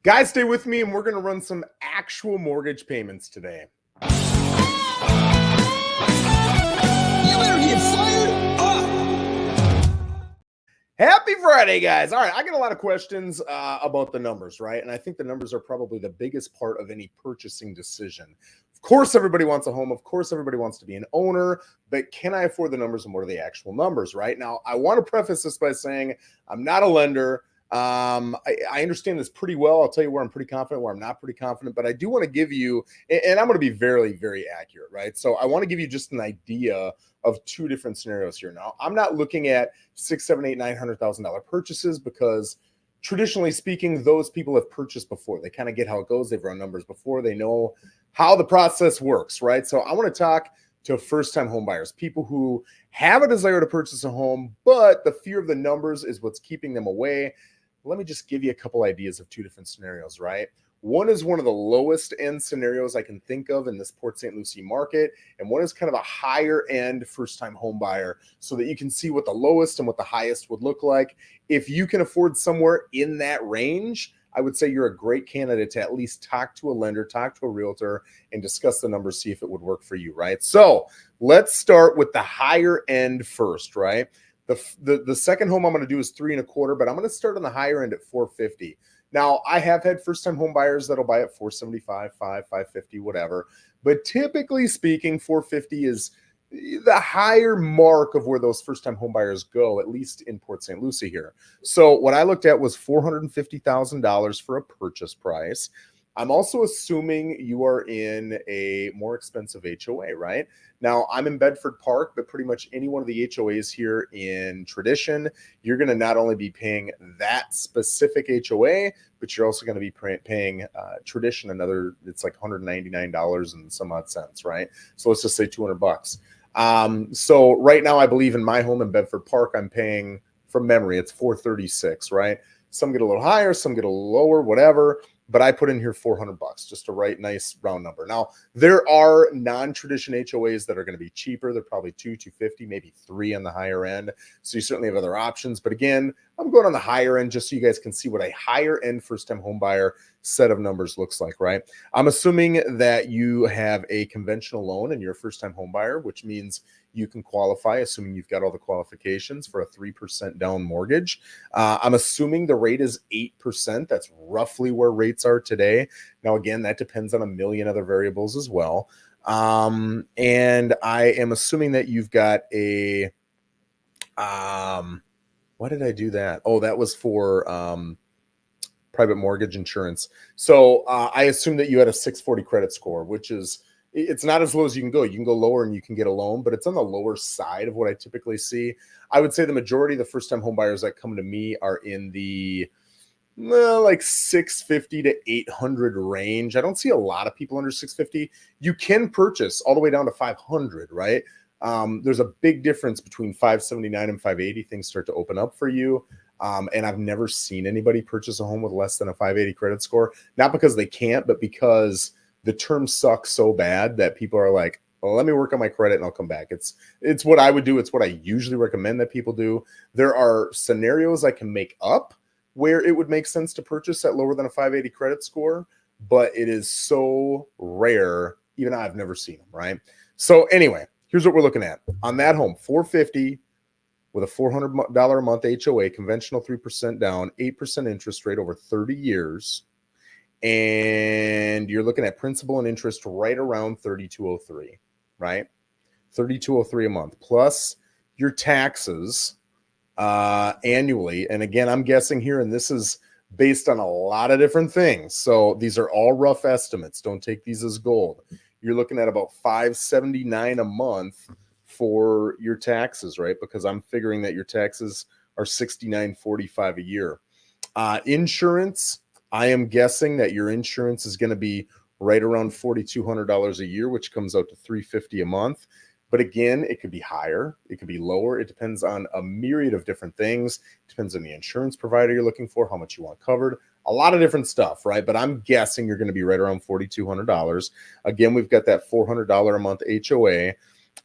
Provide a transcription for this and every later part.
Guys, stay with me and we're going to run some actual mortgage payments today. You better get fired up. Happy Friday, guys. All right, I get a lot of questions about the numbers, right? And I think the numbers are probably the biggest part of any purchasing decision. Of course, everybody wants a home. Of course, everybody wants to be an owner, but can I afford the numbers and what are the actual numbers, right? Now, I want to preface this by saying I'm not a lender. I understand this pretty well. I'll tell you where I'm pretty confident, where I'm not pretty confident, but I do want to give you, and I'm going to be very, very accurate, right? So I want to give you just an idea of two different scenarios here. Now, I'm not looking at $600,000, $700,000, $900,000 purchases because traditionally speaking, those people have purchased before. They kind of get how it goes. They've run numbers before. They know how the process works, right? So I want to talk to first-time home buyers, people who have a desire to purchase a home, but the fear of the numbers is what's keeping them away. Let me just give you a couple ideas of two different scenarios, right? One is one of the lowest end scenarios I can think of in this Port St. Lucie market. And one is kind of a higher end first time home buyer so that you can see what the lowest and what the highest would look like. If you can afford somewhere in that range, I would say you're a great candidate to at least talk to a lender, talk to a realtor, and discuss the numbers, see if it would work for you, right? So let's start with the higher end first, right? The second home I'm going to do is 3 1/4, but I'm going to start on the higher end at 450. Now, I have had first-time home buyers that'll buy at 475, 550, whatever. But typically speaking, 450 is the higher mark of where those first-time home buyers go, at least in Port St. Lucie here. So what I looked at was $450,000 for a purchase price. I'm also assuming you are in a more expensive HOA, right? Now, I'm in Bedford Park, but pretty much any one of the HOAs here in Tradition, you're going to not only be paying that specific HOA, but you're also going to be paying Tradition another, it's like $199 and some odd cents, right? So let's just say $200. So right now, I believe in my home in Bedford Park, I'm paying, from memory, it's $436, right? Some get a little higher, some get a little lower, whatever. But I put in here $400, just a right nice round number. Now, there are non-tradition HOAs that are going to be cheaper. They're probably $250, maybe $3 on the higher end. So you certainly have other options. But again, I'm going on the higher end just so you guys can see what a higher end first-time home buyer set of numbers looks like, right? I'm assuming that you have a conventional loan and you're a first-time home buyer, which means you can qualify, assuming you've got all the qualifications, for a 3% down mortgage. I'm assuming the rate is 8%. That's roughly where rates are today. Now, again, that depends on a million other variables as well. And I am assuming that you've got a, why did I do that? Oh, that was for private mortgage insurance. So I assume that you had a 640 credit score, which is, it's not as low as you can go. You can go lower and you can get a loan, but it's on the lower side of what I typically see. I would say the majority of the first-time home buyers that come to me are in the like 650 to 800 range. I don't see a lot of people under 650. You can purchase all the way down to 500, right? There's a big difference between 579 and 580. Things start to open up for you. And I've never seen anybody purchase a home with less than a 580 credit score, not because they can't, but because the terms suck so bad that people are like, well, let me work on my credit and I'll come back. It's what I would do. It's what I usually recommend that people do. There are scenarios I can make up where it would make sense to purchase at lower than a 580 credit score, but it is so rare. Even I've never seen them, right? So anyway, here's what we're looking at. On that home, 450 with a $400 a month HOA, conventional 3% down, 8% interest rate over 30 years. And you're looking at principal and interest right around $3,203, right? $3,203 a month plus your taxes annually. And again, I'm guessing here, and this is based on a lot of different things. So these are all rough estimates. Don't take these as gold. You're looking at about $579 a month for your taxes, right? Because I'm figuring that your taxes are $69.45 a year. Insurance, I am guessing that your insurance is going to be right around $4,200 a year, which comes out to $350 a month. But again, it could be higher, it could be lower. It depends on a myriad of different things. It depends on the insurance provider you're looking for, how much you want covered, a lot of different stuff, right? But I'm guessing you're going to be right around $4,200. Again, we've got that $400 a month HOA.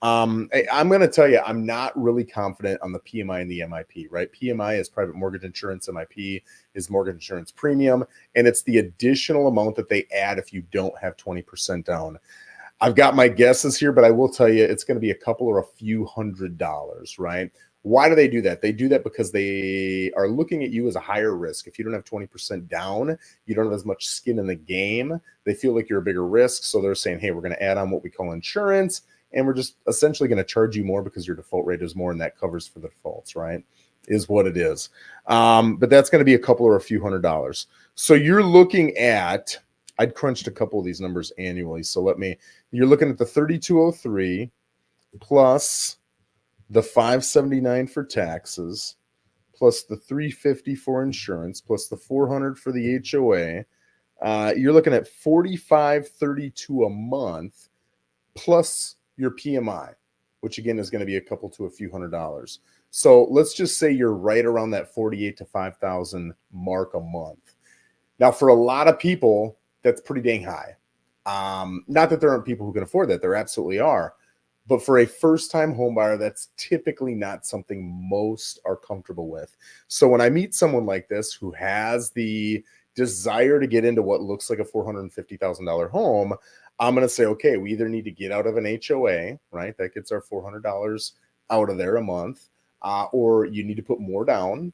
I'm going to tell you, I'm not really confident on the PMI and the MIP, right? PMI is private mortgage insurance. MIP is mortgage insurance premium. And it's the additional amount that they add if you don't have 20% down. I've got my guesses here, but I will tell you it's going to be a couple or a few $100s, right? Why do they do that? They do that because they are looking at you as a higher risk. If you don't have 20% down, you don't have as much skin in the game. They feel like you're a bigger risk. So they're saying, hey, we're going to add on what we call insurance, and we're just essentially going to charge you more because your default rate is more, and that covers for the defaults, right? Is what it is. But that's going to be a couple or a few $100s. So you're looking at, I'd crunched a couple of these numbers annually. So you're looking at the 3203 plus the 579 for taxes, plus the 350 for insurance, plus the 400 for the HOA. You're looking at 4532 a month plus your PMI, which again is going to be a couple to a few $100s. So let's just say you're right around that 48 to 5,000 mark a month. Now, for a lot of people, that's pretty dang high. Not that there aren't people who can afford that. There absolutely are. But for a first-time home buyer, that's typically not something most are comfortable with. So when I meet someone like this who has the desire to get into what looks like a $450,000 home, I'm going to say, okay, we either need to get out of an HOA, right? That gets our $400 out of there a month, or you need to put more down,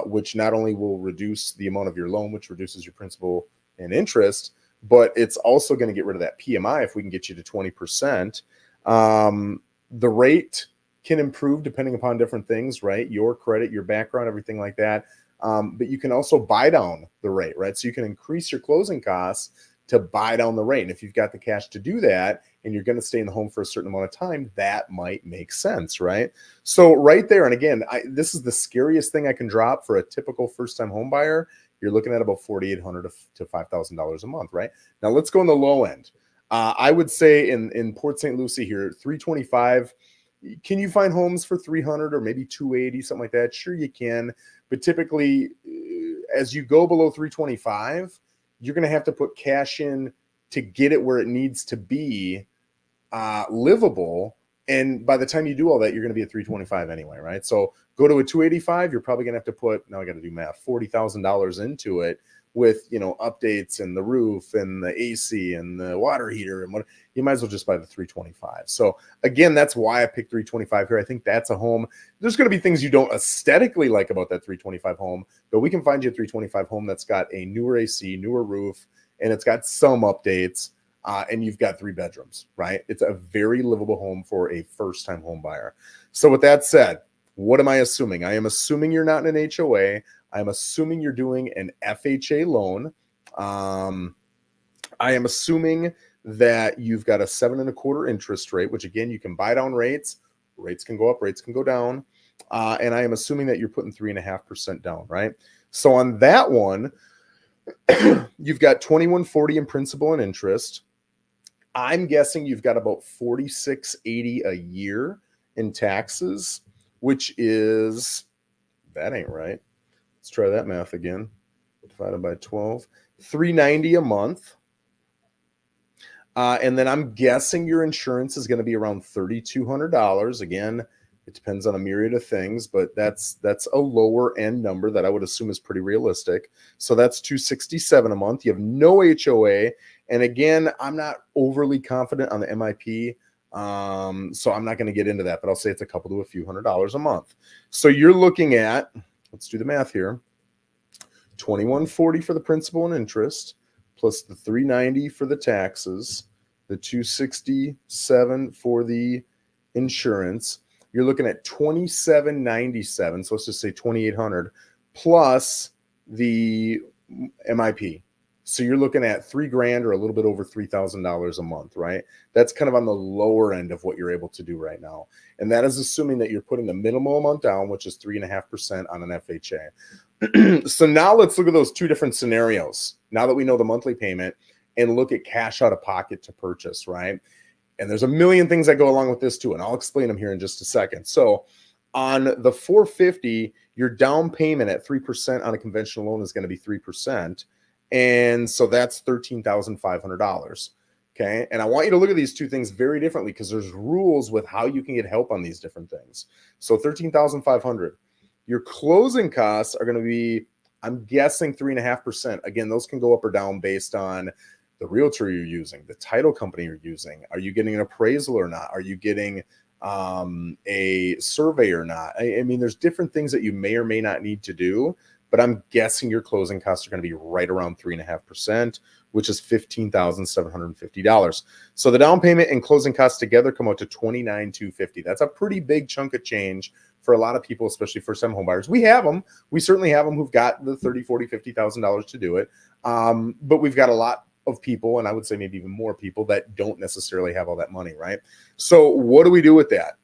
which not only will reduce the amount of your loan, which reduces your principal and interest, but it's also going to get rid of that PMI if we can get you to 20%. The rate can improve depending upon different things, right? Your credit, your background, everything like that. But you can also buy down the rate, right? So you can increase your closing costs to buy down the rate. And if you've got the cash to do that and you're going to stay in the home for a certain amount of time, that might make sense, right? So right there, and again, this is the scariest thing I can drop for a typical first-time home buyer. You're looking at about $4,800 to $5,000 a month, right? Now let's go on the low end. I would say in Port St. Lucie here, 325. Can you find homes for 300 or maybe 280, something like that? Sure, you can. But typically, as you go below 325, you're going to have to put cash in to get it where it needs to be livable. And by the time you do all that, you're going to be at 325 anyway, right? So go to a 285, you're probably going to have to put, now I got to do math, $40,000 into it with, updates and the roof and the AC and the water heater and what. You might as well just buy the 325. So again, that's why I picked 325 here. I think that's a home. There's going to be things you don't aesthetically like about that 325 home, but we can find you a 325 home that's got a newer AC, newer roof, and it's got some updates. And you've got 3 bedrooms, right? It's a very livable home for a first-time home buyer. So with that said, what am I assuming? I am assuming you're not in an HOA. I'm assuming you're doing an FHA loan. I am assuming that you've got a 7.25% interest rate, which again, you can buy down rates. Rates can go up, rates can go down. And I am assuming that you're putting 3.5% down, right? So on that one, you've got 2140 in principal and interest. I'm guessing you've got about $46.80 a year in taxes, which is, that ain't right. Let's try that math again. Divided by 12, $390 a month. And then I'm guessing your insurance is going to be around $3,200. Again, it depends on a myriad of things, but that's a lower end number that I would assume is pretty realistic. So that's $267 a month. You have no HOA. And again, I'm not overly confident on the MIP. So I'm not going to get into that, but I'll say it's a couple to a few $100s a month. So you're looking at, let's do the math here, $2,140 for the principal and interest, plus the $390 for the taxes, the $267 for the insurance. You're looking at $2,797. So let's just say $2,800 plus the MIP. So you're looking at $3,000 or a little bit over $3,000 a month, right? That's kind of on the lower end of what you're able to do right now. And that is assuming that you're putting the minimal amount down, which is 3.5% on an FHA. So now let's look at those 2 different scenarios. Now that we know the monthly payment, and look at cash out of pocket to purchase, right? And there's a million things that go along with this too, and I'll explain them here in just a second. So on the 450, your down payment at 3% on a conventional loan is going to be 3%. And so that's $13,500. Okay. And I want you to look at these two things very differently because there's rules with how you can get help on these different things. So 13,500. Your closing costs are going to be, I'm guessing 3.5%. Again, those can go up or down based on the realtor you're using, the title company you're using. Are you getting an appraisal or not? Are you getting a survey or not? I mean, there's different things that you may or may not need to do, but I'm guessing your closing costs are going to be right around 3.5%, which is $15,750. So the down payment and closing costs together come out to $29,250. That's a pretty big chunk of change for a lot of people, especially first-time home buyers. We have them. We certainly have them who've got the $30,000, $40,000, $50,000 to do it. But we've got a lot of people, and I would say maybe even more people that don't necessarily have all that money, right? So what do we do with that?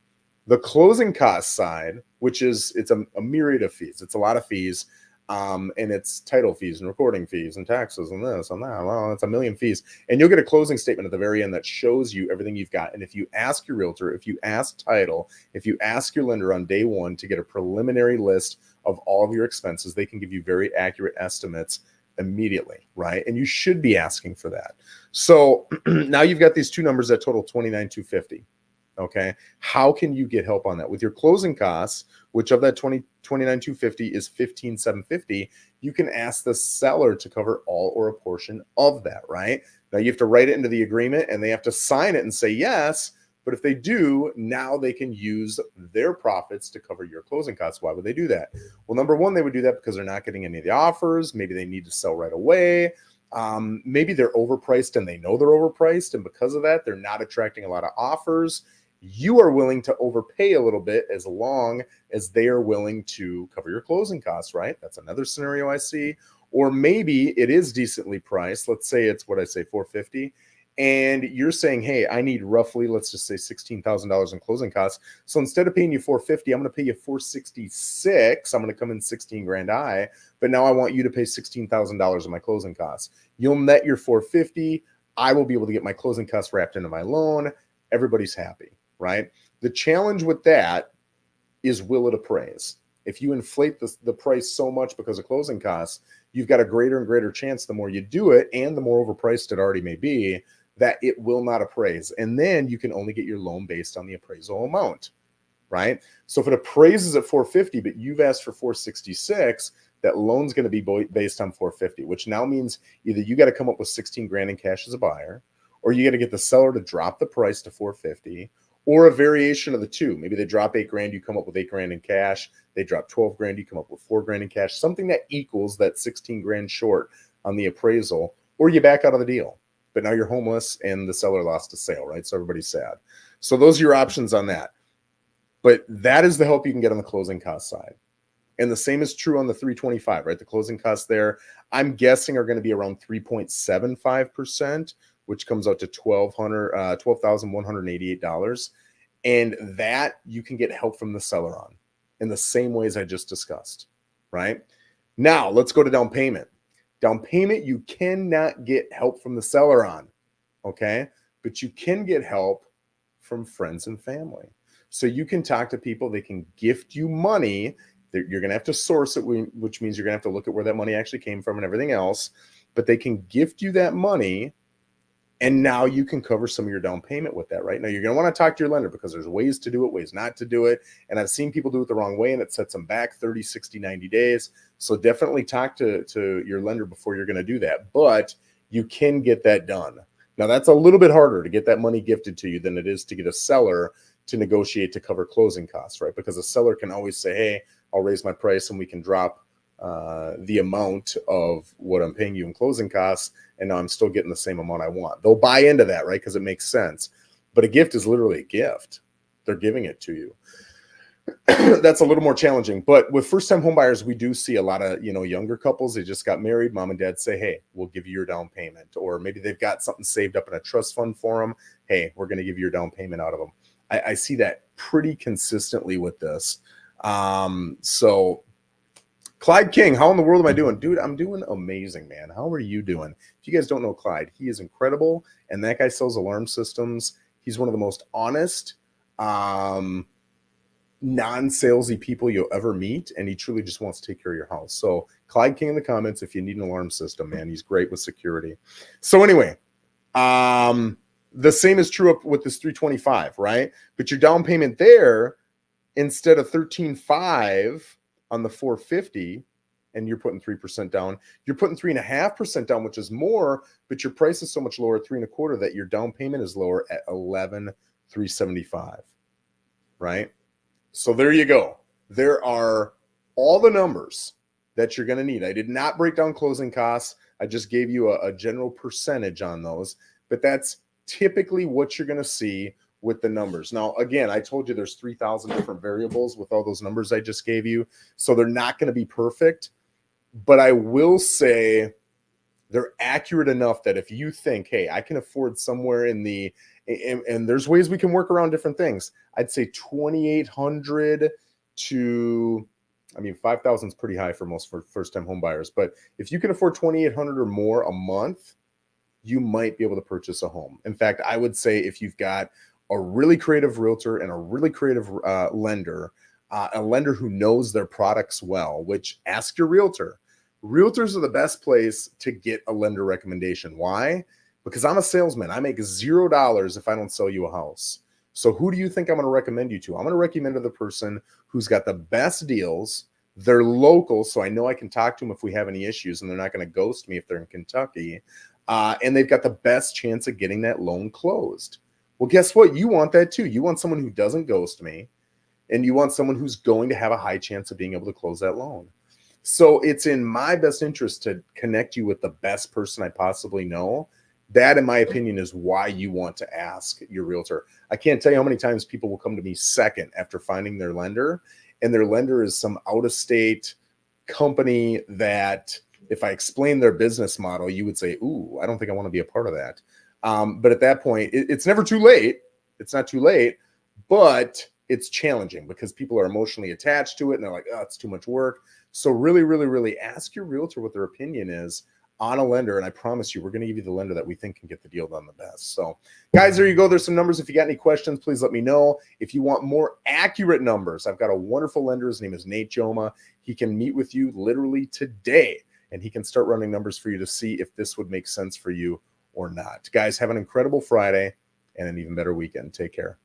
The closing cost side, which is, it's a myriad of fees. It's a lot of fees. And it's title fees and recording fees and taxes and this and that. Well, it's a million fees. And you'll get a closing statement at the very end that shows you everything you've got. And if you ask your realtor, if you ask title, if you ask your lender on day one to get a preliminary list of all of your expenses, they can give you very accurate estimates immediately, right? And you should be asking for that. So now you've got these two numbers that total $29,250. Okay. How can you get help on that? With your closing costs, which of that $29,250 is $15,750, you can ask the seller to cover all or a portion of that, right? Now you have to write it into the agreement and they have to sign it and say yes. But if they do, now they can use their profits to cover your closing costs. Why would they do that? Well, number one, they would do that because they're not getting any of the offers. Maybe they need to sell right away. Maybe they're overpriced and they know they're overpriced. And because of that, they're not attracting a lot of offers. You are willing to overpay a little bit as long as they are willing to cover your closing costs, right? That's another scenario I see. Or maybe it is decently priced. Let's say it's what I say, $450. And you're saying, hey, I need roughly, let's just say $16,000 in closing costs. So instead of paying you $450, I'm going to pay you $466. I'm going to come in 16 grand high, but now I want you to pay $16,000 in my closing costs. You'll net your $450. I will be able to get my closing costs wrapped into my loan. Everybody's happy, right? The challenge with that is, will it appraise? If you inflate the price so much because of closing costs, you've got a greater and greater chance the more you do it and the more overpriced it already may be, that it will not appraise. And then you can only get your loan based on the appraisal amount, right? So if it appraises at 450, but you've asked for 466, that loan's going to be based on 450, which now means either you got to come up with 16 grand in cash as a buyer, or you got to get the seller to drop the price to 450, or a variation of the two. Maybe they drop 8 grand, you come up with 8 grand in cash. They drop 12 grand, you come up with 4 grand in cash, something that equals that 16 grand short on the appraisal, or you back out of the deal. But now you're homeless and the seller lost a sale, right? So everybody's sad. So those are your options on that. But that is the help you can get on the closing cost side. And the same is true on the 325, right? The closing costs there, I'm guessing, are going to be around 3.75%, which comes out to $12,188. And that you can get help from the seller on in the same ways I just discussed, right? Now, let's go to down payment. Down payment, you cannot get help from the seller on, okay? But you can get help from friends and family. So you can talk to people. They can gift you money. You're going to have to source it, which means you're going to have to look at where that money actually came from and everything else. But they can gift you that money, and now you can cover some of your down payment with that, right? Now, you're going to want to talk to your lender because there's ways to do it, ways not to do it. And I've seen people do it the wrong way, and it sets them back 30, 60, 90 days. So definitely talk to your lender before you're going to do that. But you can get that done. Now, that's a little bit harder to get that money gifted to you than it is to get a seller to negotiate to cover closing costs, right? Because a seller can always say, hey, I'll raise my price and we can drop the amount of what I'm paying you in closing costs, and now I'm still getting the same amount I want. They'll buy into that, right? Because it makes sense. But a gift is literally a gift. They're giving it to you. That's a little more challenging. But with first-time home buyers, we do see a lot of, younger couples. They just got married. Mom and dad say, hey, we'll give you your down payment. Or maybe they've got something saved up in a trust fund for them. Hey, we're going to give you your down payment out of them. I see that pretty consistently with this. So Clyde King, how in the world am I doing? Dude, I'm doing amazing, man. How are you doing? If you guys don't know Clyde, he is incredible. And that guy sells alarm systems. He's one of the most honest, non-salesy people you'll ever meet. And he truly just wants to take care of your house. So Clyde King in the comments, if you need an alarm system, man, he's great with security. So anyway, The same is true up with this 325, right? But your down payment there, instead of 13.5 on the 450, and you're putting 3% down, you're putting 3.5% down, which is more, but your price is so much lower, 3.25, that your down payment is lower at 11,375, right? So there you go. There are all the numbers that you're going to need. I did not break down closing costs. I just gave you a general percentage on those, but that's typically what you're going to see with the numbers. Now, again, I told you there's 3,000 different variables with all those numbers I just gave you. So they're not going to be perfect, but I will say they're accurate enough that if you think, hey, I can afford somewhere in the, and there's ways we can work around different things. I'd say 2,800 to, I mean, 5,000 is pretty high for most first-time home buyers, but if you can afford 2,800 or more a month, you might be able to purchase a home. In fact, I would say if you've got a really creative realtor and a really creative lender, a lender who knows their products well, which ask your realtor. Realtors are the best place to get a lender recommendation. Why? Because I'm a salesman. I make $0 if I don't sell you a house. So who do you think I'm going to recommend you to? I'm going to recommend to the person who's got the best deals. They're local, so I know I can talk to them if we have any issues, and they're not going to ghost me if they're in Kentucky. And they've got the best chance of getting that loan closed. Well, guess what? You want that too. You want someone who doesn't ghost me, and you want someone who's going to have a high chance of being able to close that loan. So it's in my best interest to connect you with the best person I possibly know. That, in my opinion, is why you want to ask your realtor. I can't tell you how many times people will come to me second after finding their lender, and their lender is some out-of-state company that, if I explain their business model, you would say, ooh, I don't think I want to be a part of that. But at that point, it's never too late. It's not too late, but it's challenging because people are emotionally attached to it, and they're like, oh, it's too much work. So really, really, really ask your realtor what their opinion is on a lender, and I promise you, we're going to give you the lender that we think can get the deal done the best. So, guys, there you go. There's some numbers. If you got any questions, please let me know. If you want more accurate numbers, I've got a wonderful lender. His name is Nate Joma. He can meet with you literally today, and he can start running numbers for you to see if this would make sense for you or not. Guys, have an incredible Friday and an even better weekend. Take care.